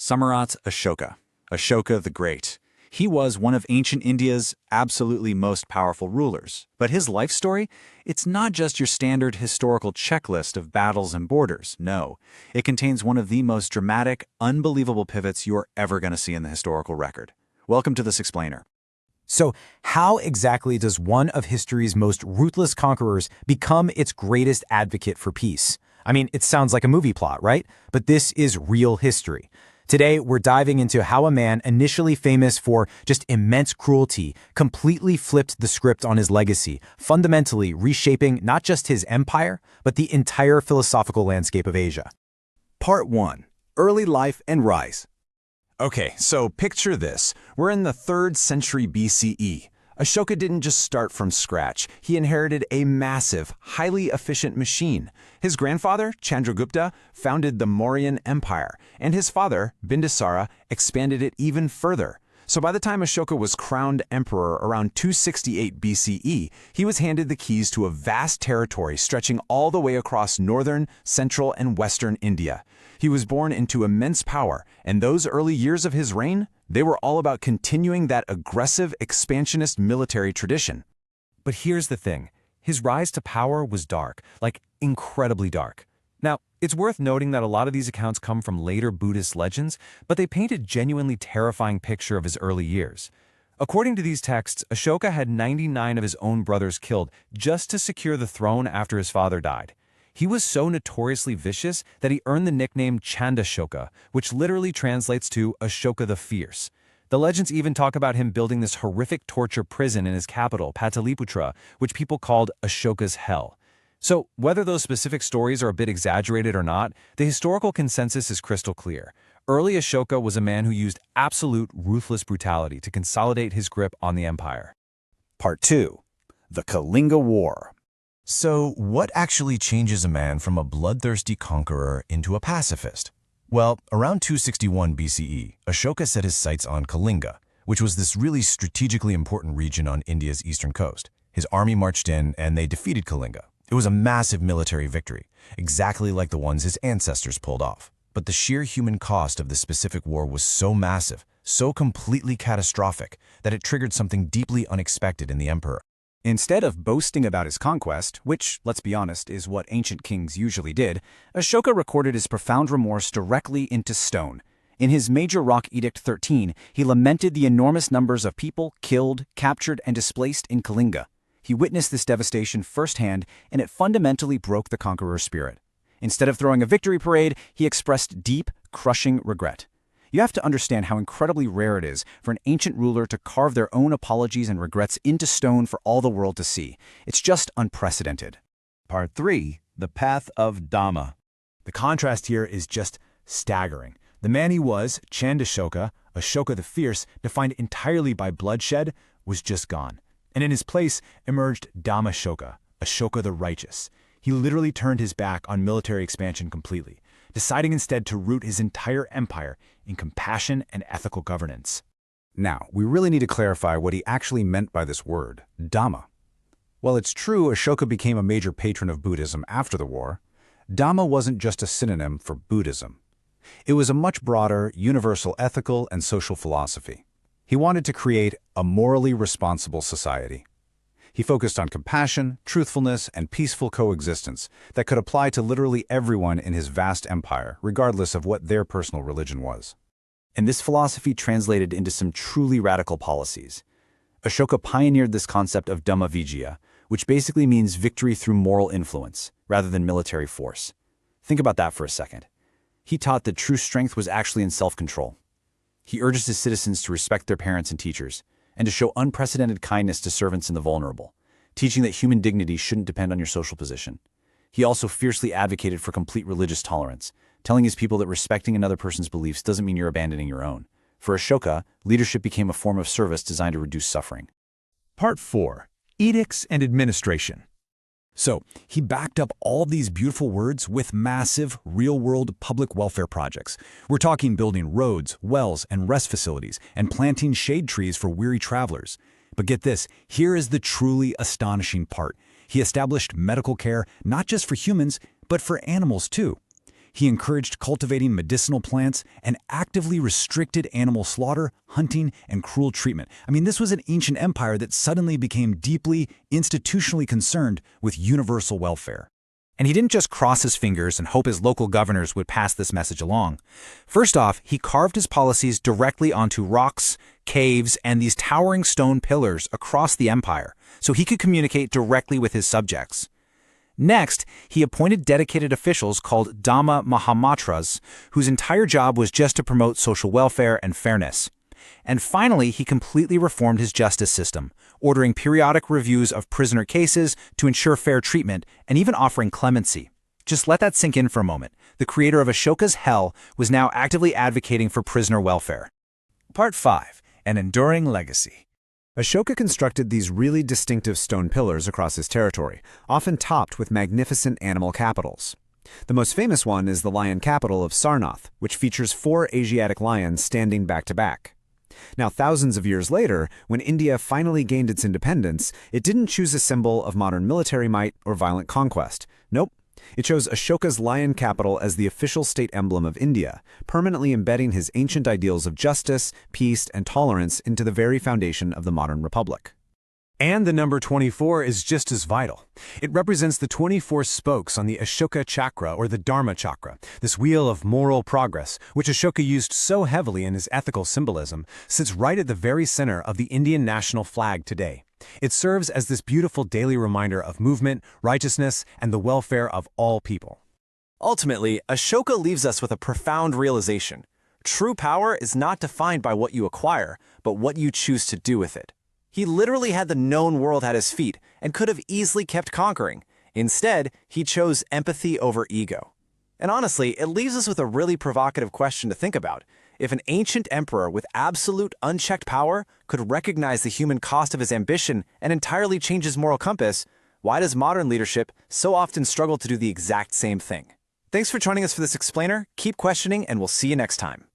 Samura's Ashoka, Ashoka the Great. He was one of ancient India's absolutely most powerful rulers. But his life story? It's not just your standard historical checklist of battles and borders. No, it contains one of the most dramatic, unbelievable pivots you're ever going to see in the historical record. Welcome to this explainer. So how exactly does one of history's most ruthless conquerors become its greatest advocate for peace? I mean, it sounds like a movie plot, right? But this is real history. Today, we're diving into how a man initially famous for just immense cruelty completely flipped the script on his legacy, fundamentally reshaping not just his empire, but the entire philosophical landscape of Asia. Part 1. Early Life and Rise. Okay, so picture this. We're in the 3rd century BCE. Ashoka didn't just start from scratch. He inherited a massive, highly efficient machine. His grandfather, Chandragupta, founded the Mauryan Empire, and his father, Bindusara, expanded it even further. So by the time Ashoka was crowned emperor around 268 BCE, he was handed the keys to a vast territory stretching all the way across northern, central, and western India. He was born into immense power, and those early years of his reign, they were all about continuing that aggressive, expansionist military tradition. But here's the thing. His rise to power was dark, like incredibly dark. Now, it's worth noting that a lot of these accounts come from later Buddhist legends, but they paint a genuinely terrifying picture of his early years. According to these texts, Ashoka had 99 of his own brothers killed just to secure the throne after his father died. He was so notoriously vicious that he earned the nickname Chandashoka, which literally translates to Ashoka the Fierce. The legends even talk about him building this horrific torture prison in his capital, Pataliputra, which people called Ashoka's Hell. So, whether those specific stories are a bit exaggerated or not, the historical consensus is crystal clear. Early Ashoka was a man who used absolute ruthless brutality to consolidate his grip on the empire. Part 2. The Kalinga War. So, what actually changes a man from a bloodthirsty conqueror into a pacifist? Well, around 261 BCE, Ashoka set his sights on Kalinga, which was this really strategically important region on India's eastern coast. His army marched in and they defeated Kalinga. It was a massive military victory, exactly like the ones his ancestors pulled off. But the sheer human cost of this specific war was so massive, so completely catastrophic, that it triggered something deeply unexpected in the emperor. Instead of boasting about his conquest, which, let's be honest, is what ancient kings usually did, Ashoka recorded his profound remorse directly into stone. In his major rock edict 13, he lamented the enormous numbers of people killed, captured, and displaced in Kalinga. He witnessed this devastation firsthand, and it fundamentally broke the conqueror's spirit. Instead of throwing a victory parade, he expressed deep, crushing regret. You have to understand how incredibly rare it is for an ancient ruler to carve their own apologies and regrets into stone for all the world to see. It's just unprecedented. Part 3. The Path of Dhamma. The contrast here is just staggering. The man he was, Chandashoka, Ashoka the Fierce, defined entirely by bloodshed, was just gone. And in his place emerged Dhammashoka, Ashoka the Righteous. He literally turned his back on military expansion completely, deciding instead to root his entire empire in compassion and ethical governance. Now, we really need to clarify what he actually meant by this word, Dhamma. While it's true Ashoka became a major patron of Buddhism after the war, Dhamma wasn't just a synonym for Buddhism. It was a much broader, universal ethical and social philosophy. He wanted to create a morally responsible society. He focused on compassion, truthfulness, and peaceful coexistence that could apply to literally everyone in his vast empire, regardless of what their personal religion was. And this philosophy translated into some truly radical policies. Ashoka pioneered this concept of Dhamma Vijaya, which basically means victory through moral influence, rather than military force. Think about that for a second. He taught that true strength was actually in self-control. He urges his citizens to respect their parents and teachers, and to show unprecedented kindness to servants and the vulnerable, teaching that human dignity shouldn't depend on your social position. He also fiercely advocated for complete religious tolerance, telling his people that respecting another person's beliefs doesn't mean you're abandoning your own. For Ashoka, leadership became a form of service designed to reduce suffering. Part 4. Edicts and Administration. So, he backed up all these beautiful words with massive, real-world public welfare projects. We're talking building roads, wells, and rest facilities, and planting shade trees for weary travelers. But get this, here is the truly astonishing part. He established medical care not just for humans, but for animals too. He encouraged cultivating medicinal plants and actively restricted animal slaughter, hunting, and cruel treatment. I mean, this was an ancient empire that suddenly became deeply, institutionally concerned with universal welfare. And he didn't just cross his fingers and hope his local governors would pass this message along. First off, he carved his policies directly onto rocks, caves, and these towering stone pillars across the empire, so he could communicate directly with his subjects. Next, he appointed dedicated officials called Dhamma Mahamatras, whose entire job was just to promote social welfare and fairness. And finally, he completely reformed his justice system, ordering periodic reviews of prisoner cases to ensure fair treatment and even offering clemency. Just let that sink in for a moment. The creator of Ashoka's Hell was now actively advocating for prisoner welfare. Part 5. An enduring legacy. Ashoka constructed these really distinctive stone pillars across his territory, often topped with magnificent animal capitals. The most famous one is the lion capital of Sarnath, which features 4 Asiatic lions standing back to back. Now, thousands of years later, when India finally gained its independence, it didn't choose a symbol of modern military might or violent conquest. Nope. It chose Ashoka's lion capital as the official state emblem of India, permanently embedding his ancient ideals of justice, peace, and tolerance into the very foundation of the modern republic. And the number 24 is just as vital. It represents the 24 spokes on the Ashoka chakra or the Dharma chakra, this wheel of moral progress, which Ashoka used so heavily in his ethical symbolism, sits right at the very center of the Indian national flag today. It serves as this beautiful daily reminder of movement, righteousness, and the welfare of all people. Ultimately, Ashoka leaves us with a profound realization. True power is not defined by what you acquire, but what you choose to do with it. He literally had the known world at his feet and could have easily kept conquering. Instead, he chose empathy over ego. And honestly, it leaves us with a really provocative question to think about. If an ancient emperor with absolute unchecked power could recognize the human cost of his ambition and entirely change his moral compass, why does modern leadership so often struggle to do the exact same thing? Thanks for joining us for this explainer. Keep questioning, and we'll see you next time.